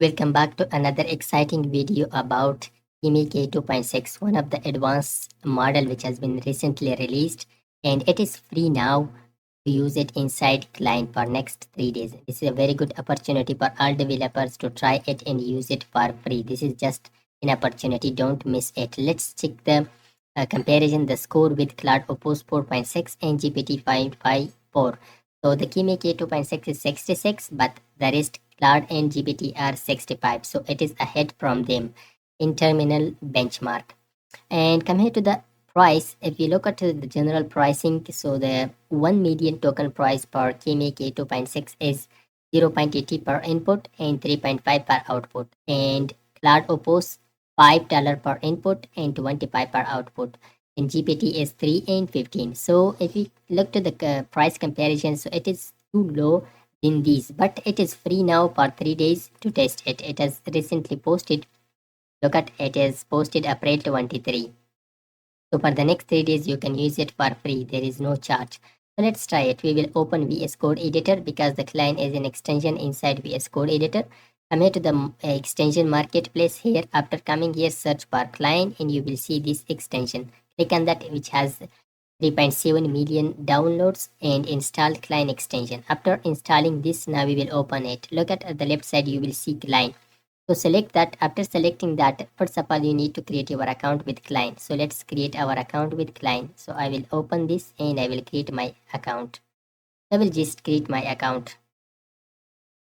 Welcome back to another exciting video about Kimi K2.6, one of the advanced model which has been recently released, and it is free now to use it inside Cline for next 3 days. This is a very good opportunity for all developers to try it and use it for free. This is just an opportunity, don't miss it. Let's check the comparison, the score with Cloud Opus 4.6 and GPT 5.4. So the Kimi K2.6 is 66, but the rest Cloud and GPT are 65. So it is ahead from them in terminal benchmark. And compared to the price, if you look at the general pricing, so the 1 median token price per Kimi K2.6 is 0.80 per input and 3.5 per output. And Cloud Opus $5 per input and 25 per output. And GPT is 3 and 15. So if you look to the price comparison, so it is too low in these, but it is free now for 3 days to test it. It has recently posted. Look at it is posted April 23. So for the next 3 days, you can use it for free. There is no charge. So let's try it. We will open VS Code Editor because the Cline is an extension inside VS Code Editor. Come here to the extension marketplace here. After coming here, search for Cline and you will see this extension. Click on that, which has 3.7 million downloads, and install Cline extension. After installing this, now we will open it. Look at the left side, you will see Cline. So select that. After selecting that, first of all, you need to create your account with Cline. So let's create our account with Cline. So I will open this and I will create my account. I will just create my account.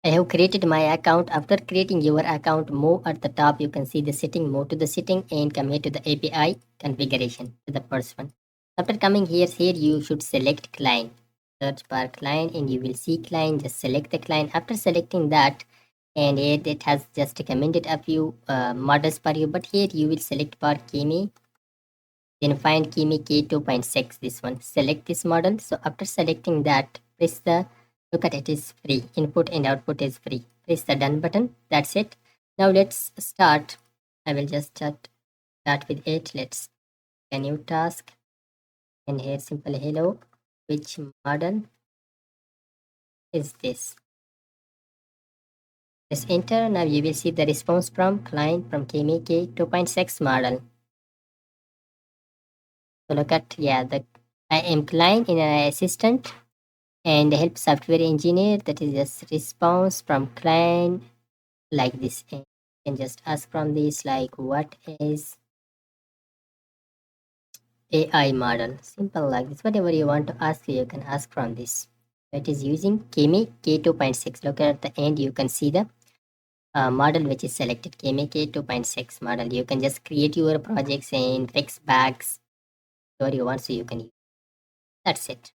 I have created my account. After creating your account, move at the top. You can see the setting. Move to the setting and come here to the API configuration to the first one. After coming here, you should select Cline. Search for Cline and you will see Cline. Just select the Cline. After selecting that, and here it has just recommended a few models for you, but here you will select for Kimi. Then find Kimi K2.6, this one. Select this model. So after selecting that, press the, look at it is free. Input and output is free. Press the done button. That's it. Now let's start. I will just start with it. Let's a new task. And here simple hello. Which model is this? Press enter. Now you will see the response from Cline from Kimi K2.6 model. So look at, yeah, I am Cline in an assistant and help software engineer. That is just response from Cline like this. And you can just ask from this like, what is AI model? Simple like this. Whatever you want to ask, you can ask from this. It is using Kimi K2.6. Look at the end, you can see the model which is selected, Kimi K2.6 model. You can just create your projects and fix bugs whatever you want, so you can use. That's it.